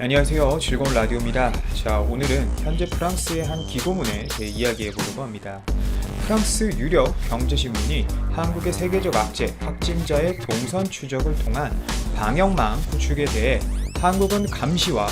안녕하세요. 즐거운 라디오입니다. 자, 오늘은 현재 프랑스의 한 기고문에 대해 이야기해보려고 합니다. 프랑스 유력 경제신문이 한국의 세계적 악재 확진자의 동선 추적을 통한 방역망 구축에 대해 한국은 감시와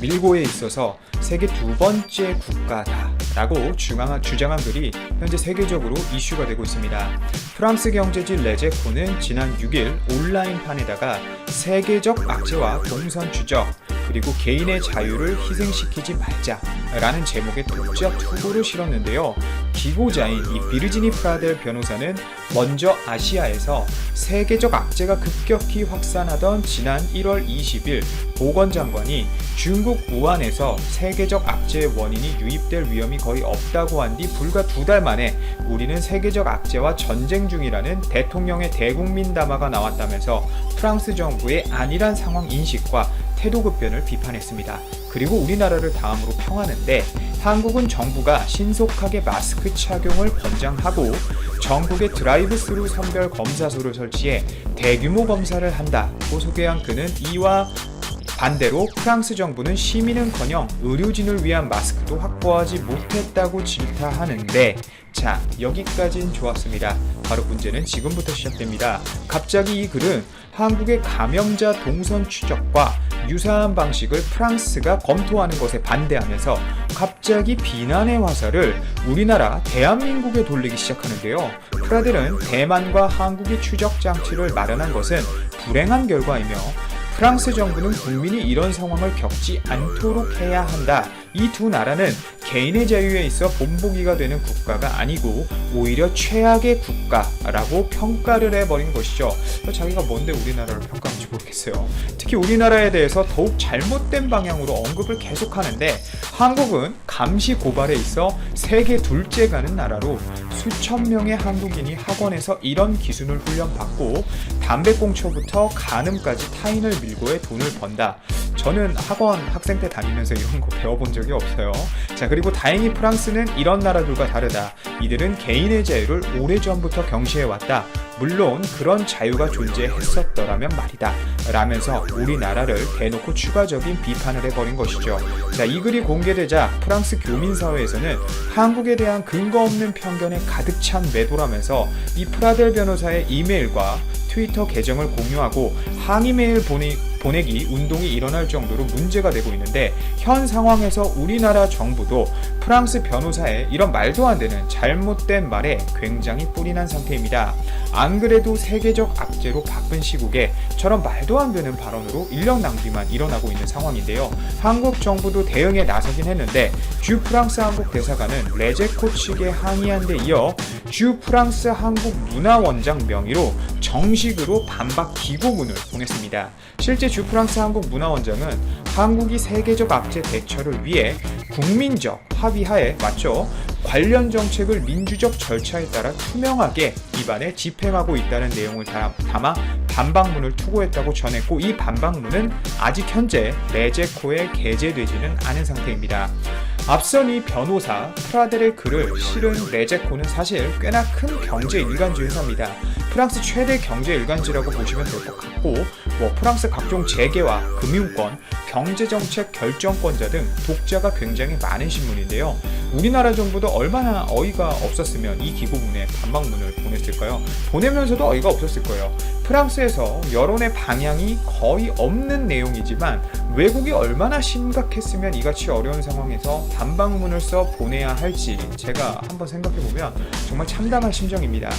밀고에 있어서 세계 두 번째 국가다라고 주장한 글이 현재 세계적으로 이슈가 되고 있습니다. 프랑스 경제지 레제코는 지난 6일 온라인판에다가 세계적 악재와 동선 추적 그리고 개인의 자유를 희생시키지 말자라는 제목의 독자 투고를 실었는데요. 기고자인 이 비르지니 프라델 변호사는 먼저 아시아에서 세계적 악재가 급격히 확산하던 지난 1월 20일 보건장관이 중국 우한에서 세계적 악재의 원인이 유입될 위험이 거의 없다고 한 뒤 불과 2달 만에 우리는 세계적 악재와 전쟁 중이라는 대통령의 대국민 담화가 나왔다면서 프랑스 정부의 안일한 상황 인식과 태도 급변을 비판했습니다. 그리고 우리나라를 다음으로 평하는데 한국은 정부가 신속하게 마스크 착용을 권장하고 전국에 드라이브스루 선별 검사소를 설치해 대규모 검사를 한다고 소개한 그는 이와 반대로 프랑스 정부는 시민은커녕 의료진을 위한 마스크도 확보하지 못했다고 질타하는데, 자, 여기까진 좋았습니다. 바로 문제는 지금부터 시작됩니다. 갑자기 이 글은 한국의 감염자 동선 추적과 유사한 방식을 프랑스가 검토하는 것에 반대하면서 갑자기 비난의 화살을 우리나라 대한민국에 돌리기 시작하는데요. 프라델은 대만과 한국의 추적 장치를 마련한 것은 불행한 결과이며 프랑스 정부는 국민이 이런 상황을 겪지 않도록 해야 한다. 이 두 나라는 개인의 자유에 있어 본보기가 되는 국가가 아니고 오히려 최악의 국가라고 평가를 해버린 것이죠. 자기가 뭔데 우리나라를 평가하는지 모르겠어요. 특히 우리나라에 대해서 더욱 잘못된 방향으로 언급을 계속하는데 한국은 감시 고발에 있어 세계 둘째 가는 나라로 수천 명의 한국인이 학원에서 이런 기술을 훈련받고 담배꽁초부터 간음까지 타인을 밀고의 돈을 번다. 저는 학원 학생 때 다니면서 이런 거 배워본 적이 없어요. 자, 그리고 다행히 프랑스는 이런 나라들과 다르다. 이들은 개인의 자유를 오래전부터 경시해왔다. 물론 그런 자유가 존재했었더라면 말이다. 라면서 우리나라를 대놓고 추가적인 비판을 해버린 것이죠. 자, 이 글이 공개되자 프랑스 교민사회에서는 한국에 대한 근거 없는 편견에 가득 찬 매도라면서 이 프라델 변호사의 이메일과 트위터 계정을 공유하고 항의 메일 보내기 운동이 일어날 정도로 문제가 되고 있는데, 현 상황에서 우리나라 정부도 프랑스 변호사의 이런 말도 안 되는 잘못된 말에 굉장히 뿔이 난 상태입니다. 안 그래도 세계적 악재로 바쁜 시국에 저런 말도 안 되는 발언으로 인력 낭비만 일어나고 있는 상황인데요. 한국 정부도 대응에 나서긴 했는데 주 프랑스 한국 대사관은 레제코 측에 항의한 데 이어 주 프랑스 한국 문화원장 명의로 정식으로 반박 기고문을 보냈습니다. 실제 주 프랑스 한국 문화원장은 한국이 세계적 악재 대처를 위해 국민적 합의하에 맞춰 관련 정책을 민주적 절차에 따라 투명하게 입안에 집행하고 있다는 내용을 담아 반박문을 투고했다고 전했고, 이 반박문은 아직 현재 레제코에 게재되지는 않은 상태입니다. 앞선 이 변호사 프라델의 글을 실은 레제코는 사실 꽤나 큰 경제 일간지 회사입니다. 프랑스 최대 경제 일간지라고 보시면 될 것 같고, 프랑스 각종 재계와 금융권, 경제정책 결정권자 등 독자가 굉장히 많은 신문인데요. 우리나라 정부도 얼마나 어이가 없었으면 이 기고문에 반박문을 보냈을까요? 보내면서도 어이가 없었을 거예요. 프랑스에서 여론의 방향이 거의 없는 내용이지만 외국이 얼마나 심각했으면 이같이 어려운 상황에서 반박문을 써 보내야 할지 제가 한번 생각해보면 정말 참담한 심정입니다.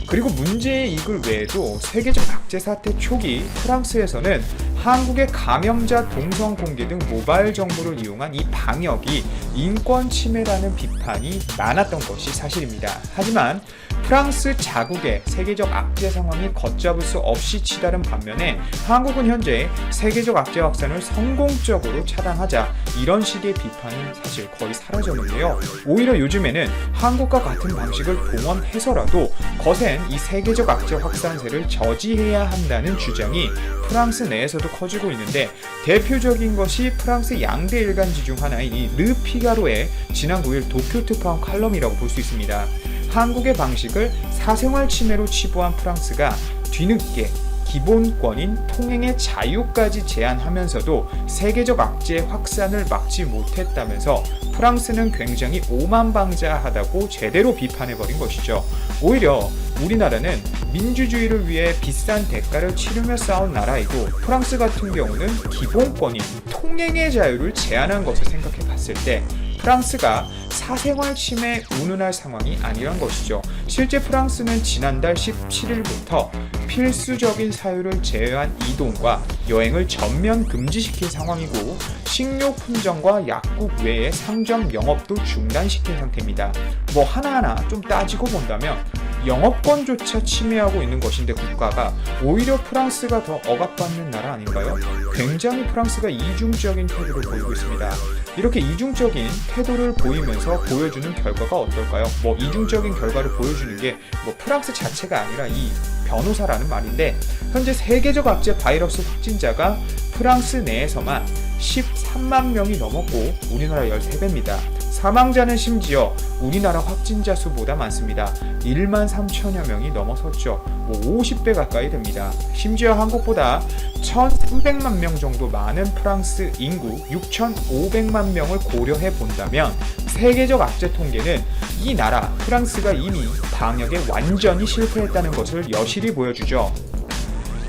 그리고 문제의 이 글 외에도 세계적 악재 사태 초기 프랑스에서는 한국의 감염자 동선 공개 등 모바일 정보를 이용한 이 방역이 인권 침해라는 비판이 많았던 것이 사실입니다. 하지만 프랑스 자국의 세계적 악재 상황이 걷잡을 수 없이 치달은 반면에 한국은 현재 세계적 악재 확산을 성공적으로 차단하자 이런 식의 비판이 사실 거의 사라졌는데요. 오히려 요즘에는 한국과 같은 방식을 동원해서라도 거센 이 세계적 악재 확산세를 저지해야 한다는 주장이 프랑스 내에서도 커지고 있는데, 대표적인 것이 프랑스 양대 일간지 중 하나인 이 르피가로의 지난 9일 도쿄 특파원 칼럼이라고 볼 수 있습니다. 한국의 방식을 사생활 침해로 치부한 프랑스가 뒤늦게 기본권인 통행의 자유까지 제한하면서도 세계적 악재 확산을 막지 못했다면서 프랑스는 굉장히 오만방자하다고 제대로 비판해버린 것이죠. 오히려 우리나라는 민주주의를 위해 비싼 대가를 치르며 싸운 나라이고, 프랑스 같은 경우는 기본권인 통행의 자유를 제한한 것을 생각해 봤을 때 프랑스가 사생활 침해 운운할 상황이 아니란 것이죠. 실제 프랑스는 지난달 17일부터 필수적인 사유를 제외한 이동과 여행을 전면 금지시킨 상황이고, 식료품점과 약국 외의 상점 영업도 중단시킨 상태입니다. 뭐 하나하나 좀 따지고 본다면 영업권조차 침해하고 있는 것인데 국가가 오히려 프랑스가 더 억압받는 나라 아닌가요? 굉장히 프랑스가 이중적인 태도를 보이고 있습니다. 이렇게 이중적인 태도를 보이면서 보여주는 결과가 어떨까요? 뭐 이중적인 결과를 보여주는 게 뭐 프랑스 자체가 아니라 이 변호사라는 말인데, 현재 세계적 악재 바이러스 확진자가 프랑스 내에서만 13만 명이 넘었고 우리나라 13배입니다. 사망자는 심지어 우리나라 확진자 수보다 많습니다. 1만 3천여 명이 넘어섰죠. 50배 가까이 됩니다. 심지어 한국보다 1,300만 명 정도 많은 프랑스 인구 6,500만 명을 고려해 본다면 세계적 악재 통계는 이 나라 프랑스가 이미 방역에 완전히 실패했다는 것을 여실히 보여주죠.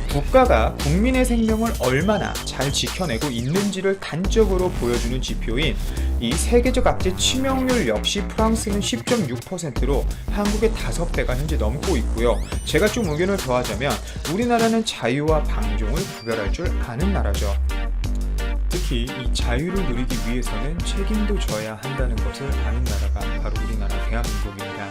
국가가 국민의 생명을 얼마나 잘 지켜내고 있는지를 단적으로 보여주는 지표인 이 세계적 악재 치명률 역시 프랑스는 10.6%로 한국의 5배가 현재 넘고 있고요. 제가 좀 의견을 더하자면 우리나라는 자유와 방종을 구별할 줄 아는 나라죠. 특히 이 자유를 누리기 위해서는 책임도 져야 한다는 것을 아는 나라가 바로 우리나라 대한민국입니다.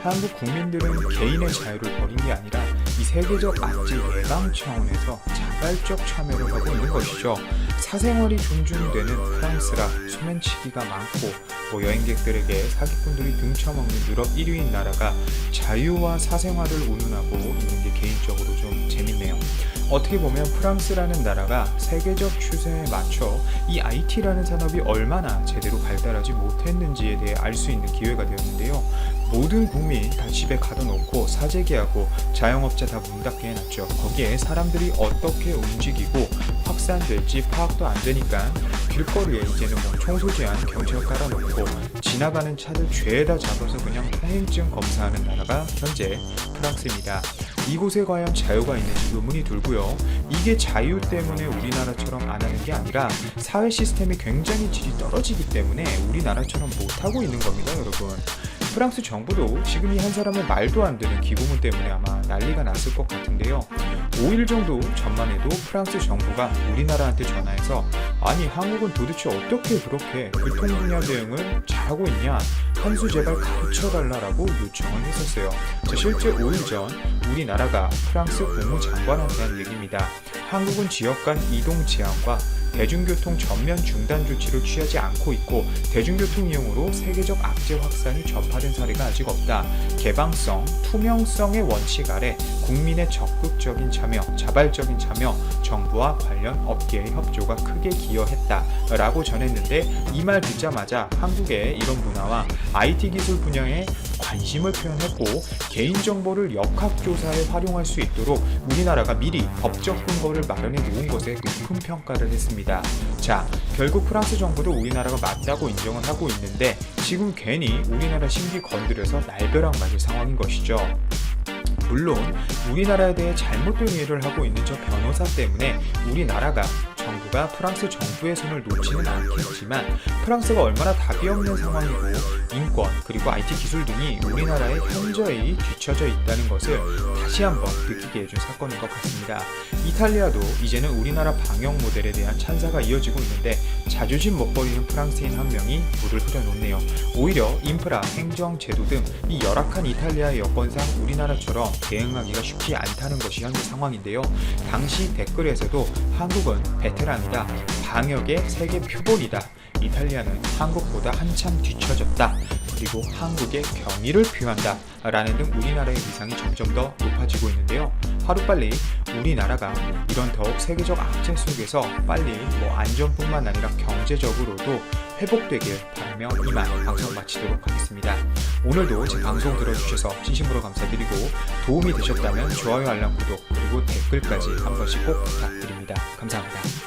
한국 국민들은 개인의 자유를 버린 게 아니라 이 세계적 악재 예방 차원에서 자발적 참여를 하고 있는 것이죠. 사생활이 존중되는 프랑스라 소맨치기가 많고 여행객들에게 사기꾼들이 등쳐먹는 유럽 1위인 나라가 자유와 사생활을 운운하고 있는 게 개인적으로 좀 재밌네요. 어떻게 보면 프랑스라는 나라가 세계적 추세에 맞춰 이 IT라는 산업이 얼마나 제대로 발달하지 못했는지에 대해 알 수 있는 기회가 되었는데요. 모든 국민 다 집에 가둬놓고 사재기하고 자영업자 다 문 닫게 해놨죠. 거기에 사람들이 어떻게 움직이고 확산될지 파악도 안 되니까 길거리에 이제는 뭐 청소 제한 경찰 깔아놓고 지나가는 차들 죄다 잡아서 그냥 통행증 검사하는 나라가 현재 프랑스입니다. 이곳에 과연 자유가 있는지 의문이 들고요. 이게 자유 때문에 우리나라처럼 안 하는 게 아니라 사회 시스템이 굉장히 질이 떨어지기 때문에 우리나라처럼 못하고 있는 겁니다, 여러분. 프랑스 정부도 지금 이 한 사람의 말도 안 되는 기고문 때문에 아마 난리가 났을 것 같은데요. 5일 정도 전만 해도 프랑스 정부가 우리나라한테 전화해서 아니 한국은 도대체 어떻게 그렇게 교통 분야 대응을 잘하고 있냐, 한 수 제발 가르쳐달라고 요청을 했었어요. 자, 실제 5일 전 우리나라가 프랑스 국무장관한테 한 얘기입니다. 한국은 지역 간 이동 제한과 대중교통 전면 중단 조치를 취하지 않고 있고 대중교통 이용으로 세계적 악재 확산이 전파된 사례가 아직 없다. 개방성, 투명성의 원칙 아래 국민의 적극적인 참여, 자발적인 참여, 정부와 관련 업계의 협조가 크게 기여했다라고 전했는데, 이 말 듣자마자 한국의 이런 문화와 IT 기술 분야에 관심을 표현했고 개인정보를 역학조사에 활용할 수 있도록 우리나라가 미리 법적 근거를 마련해 놓은 것에 높은 평가를 했습니다. 자, 결국 프랑스 정부도 우리나라가 맞다고 인정을 하고 있는데 지금 괜히 우리나라 심기 건드려서 날벼락 맞을 상황인 것이죠. 물론 우리나라에 대해 잘못된 이해를 하고 있는 저 변호사 때문에 우리나라가 정부가 프랑스 정부의 손을 놓지는 않겠지만 프랑스가 얼마나 답이 없는 상황이고 인권 그리고 IT 기술 등이 우리나라의 현저히 뒤처져 있다는 것을 다시 한번 느끼게 해준 사건인 것 같습니다. 이탈리아도 이제는 우리나라 방역 모델에 대한 찬사가 이어지고 있는데 자존심 못 버리는 프랑스인 한 명이 물을 흐려놓네요. 오히려 인프라, 행정, 제도 등 이 열악한 이탈리아의 여건상 우리나라처럼 대응하기가 쉽지 않다는 것이 현재 상황인데요. 당시 댓글에서도 한국은 베테랑이다, 방역의 세계 표본이다, 이탈리아는 한국보다 한참 뒤처졌다, 그리고 한국에 경의를 표한다 라는 등 우리나라의 위상이 점점 더 높아지고 있는데요. 하루빨리 우리나라가 이런 더욱 세계적 악재 속에서 빨리 안전뿐만 아니라 경제적으로도 회복되길 바라며 이만 방송 마치도록 하겠습니다. 오늘도 제 방송 들어주셔서 진심으로 감사드리고 도움이 되셨다면 좋아요, 알람, 구독, 그리고 그리고 댓글까지 한 번씩 꼭 부탁드립니다. 감사합니다.